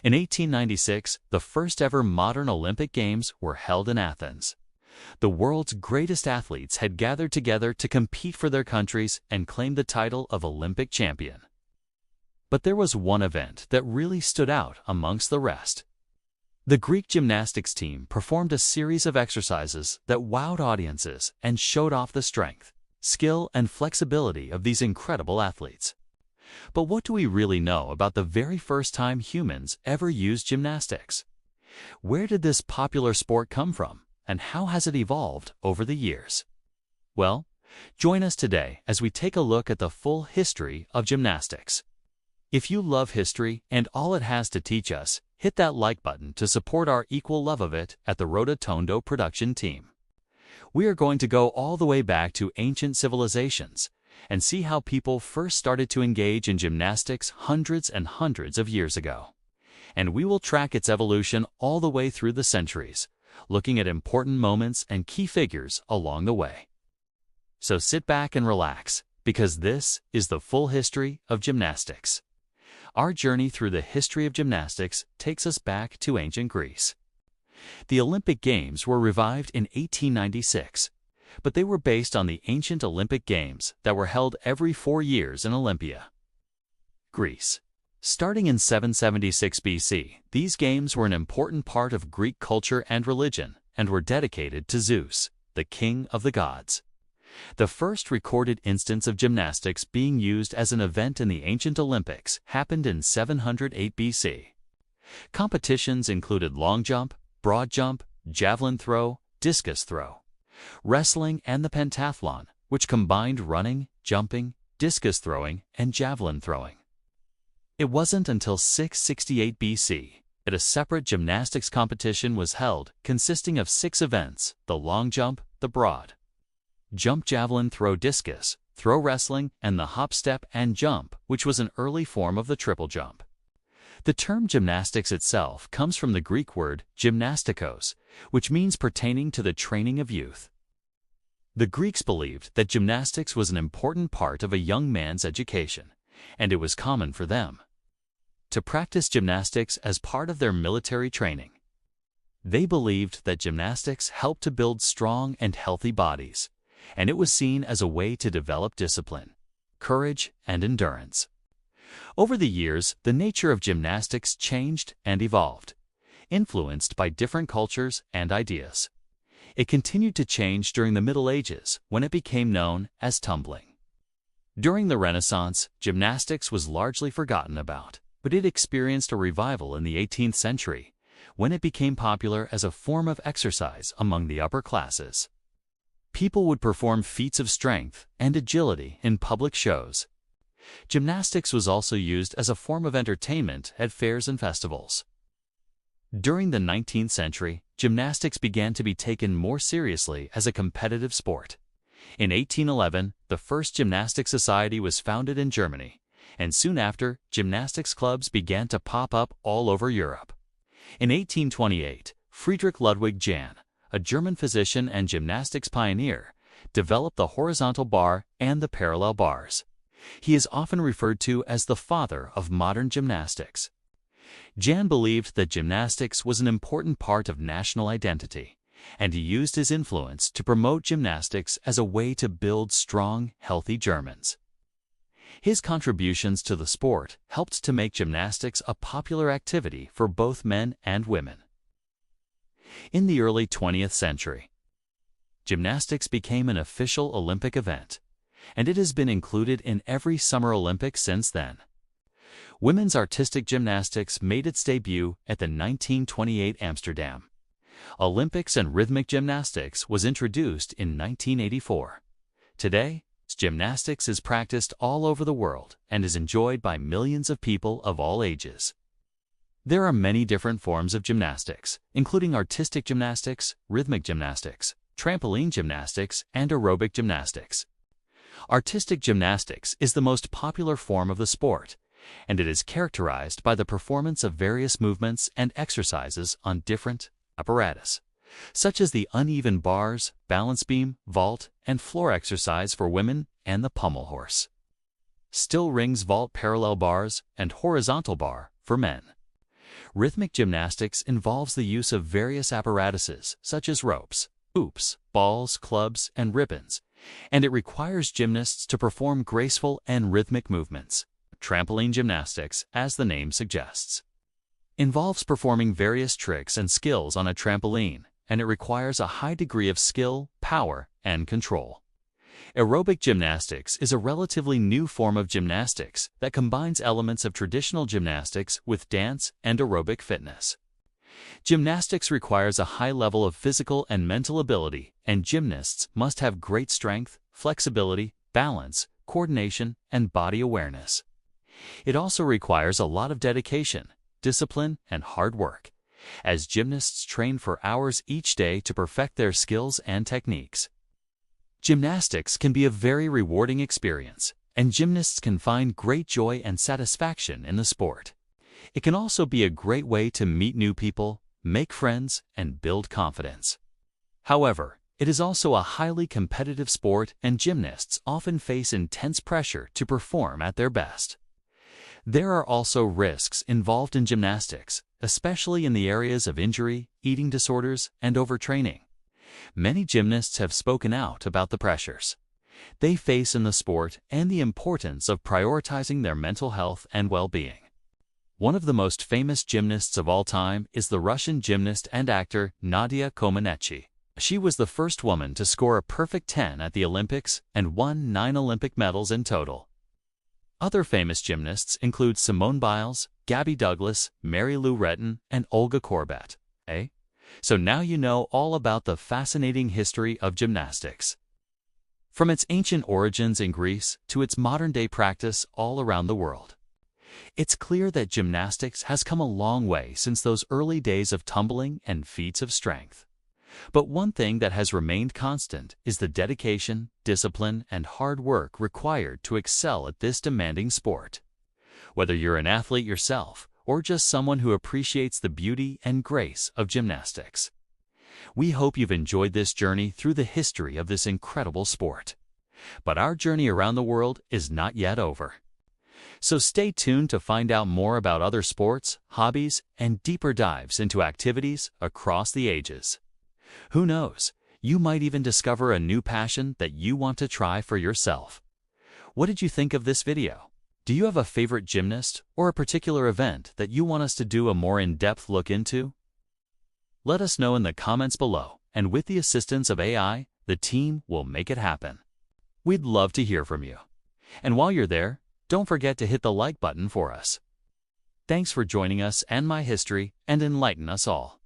In 1896, the first ever modern Olympic Games were held in Athens. The world's greatest athletes had gathered together to compete for their countries and claim the title of Olympic champion. But there was one event that really stood out amongst the rest. The Greek gymnastics team performed a series of exercises that wowed audiences and showed off the strength, skill, and flexibility of these incredible athletes. But what do we really know about the very first time humans ever used gymnastics? Where did this popular sport come from, and how has it evolved over the years? Well, join us today as we take a look at the full history of gymnastics. If you love history and all it has to teach us, hit that like button to support our equal love of it at the Rotatondo production team. We are going to go all the way back to ancient civilizations and see how people first started to engage in gymnastics hundreds and hundreds of years ago. And we will track its evolution all the way through the centuries, looking at important moments and key figures along the way. So sit back and relax, because this is the full history of gymnastics. Our journey through the history of gymnastics takes us back to ancient Greece. The Olympic Games were revived in 1896, but they were based on the ancient Olympic Games that were held every 4 years in Olympia. Greece. Starting in 776 BC, these games were an important part of Greek culture and religion and were dedicated to Zeus, the king of the gods. The first recorded instance of gymnastics being used as an event in the ancient Olympics happened in 708 BC. Competitions included long jump, broad jump, javelin throw, discus throw, wrestling, and the pentathlon, which combined running, jumping, discus throwing, and javelin throwing. It wasn't until 668 BC that a separate gymnastics competition was held consisting of 6 events: the long jump, the broad jump, javelin throw, discus throw, wrestling, and the hop, step, and jump, which was an early form of the triple jump. The term gymnastics itself comes from the Greek word gymnastikos, which means pertaining to the training of youth. The Greeks believed that gymnastics was an important part of a young man's education, and it was common for them to practice gymnastics as part of their military training. They believed that gymnastics helped to build strong and healthy bodies, and it was seen as a way to develop discipline, courage, and endurance. Over the years, the nature of gymnastics changed and evolved, influenced by different cultures and ideas. It continued to change during the Middle Ages, when it became known as tumbling. During the Renaissance, gymnastics was largely forgotten about, but it experienced a revival in the 18th century, when it became popular as a form of exercise among the upper classes. People would perform feats of strength and agility in public shows. Gymnastics was also used as a form of entertainment at fairs and festivals. During the 19th century, gymnastics began to be taken more seriously as a competitive sport. In 1811, the first gymnastic society was founded in Germany, and soon after, gymnastics clubs began to pop up all over Europe. In 1828, Friedrich Ludwig Jahn, a German physician and gymnastics pioneer, developed the horizontal bar and the parallel bars. He is often referred to as the father of modern gymnastics. Jahn believed that gymnastics was an important part of national identity, and he used his influence to promote gymnastics as a way to build strong, healthy Germans. His contributions to the sport helped to make gymnastics a popular activity for both men and women. In the early 20th century, gymnastics became an official Olympic event, and it has been included in every Summer Olympics since then. Women's artistic gymnastics made its debut at the 1928 Amsterdam Olympics, and rhythmic gymnastics was introduced in 1984. Today, gymnastics is practiced all over the world and is enjoyed by millions of people of all ages. There are many different forms of gymnastics, including artistic gymnastics, rhythmic gymnastics, trampoline gymnastics, and aerobic gymnastics. Artistic gymnastics is the most popular form of the sport, and it is characterized by the performance of various movements and exercises on different apparatus, such as the uneven bars, balance beam, vault, and floor exercise for women, and the pommel horse, still rings, vault, parallel bars, and horizontal bar for men. Rhythmic gymnastics involves the use of various apparatuses such as ropes, hoops, balls, clubs, and ribbons, and it requires gymnasts to perform graceful and rhythmic movements. Trampoline gymnastics, as the name suggests, involves performing various tricks and skills on a trampoline, and it requires a high degree of skill, power, and control. Aerobic gymnastics is a relatively new form of gymnastics that combines elements of traditional gymnastics with dance and aerobic fitness. Gymnastics requires a high level of physical and mental ability, and gymnasts must have great strength, flexibility, balance, coordination, and body awareness. It also requires a lot of dedication, discipline, and hard work, as gymnasts train for hours each day to perfect their skills and techniques. Gymnastics can be a very rewarding experience, and gymnasts can find great joy and satisfaction in the sport. It can also be a great way to meet new people, make friends, and build confidence. However, it is also a highly competitive sport, and gymnasts often face intense pressure to perform at their best. There are also risks involved in gymnastics, especially in the areas of injury, eating disorders, and overtraining. Many gymnasts have spoken out about the pressures they face in the sport and the importance of prioritizing their mental health and well-being. One of the most famous gymnasts of all time is the Russian gymnast and actor Nadia Comaneci. She was the first woman to score a perfect 10 at the Olympics and won 9 Olympic medals in total. Other famous gymnasts include Simone Biles, Gabby Douglas, Mary Lou Retton, and Olga Korbut. So now you know all about the fascinating history of gymnastics. From its ancient origins in Greece to its modern-day practice all around the world. It's clear that gymnastics has come a long way since those early days of tumbling and feats of strength. But one thing that has remained constant is the dedication, discipline, and hard work required to excel at this demanding sport. Whether you're an athlete yourself, or just someone who appreciates the beauty and grace of gymnastics. We hope you've enjoyed this journey through the history of this incredible sport. But our journey around the world is not yet over. So stay tuned to find out more about other sports, hobbies, and deeper dives into activities across the ages. Who knows, you might even discover a new passion that you want to try for yourself. What did you think of this video? Do you have a favorite gymnast or a particular event that you want us to do a more in-depth look into? Let us know in the comments below, and with the assistance of AI, the team will make it happen. We'd love to hear from you. And while you're there, don't forget to hit the like button for us. Thanks for joining us and My History and enlighten us all.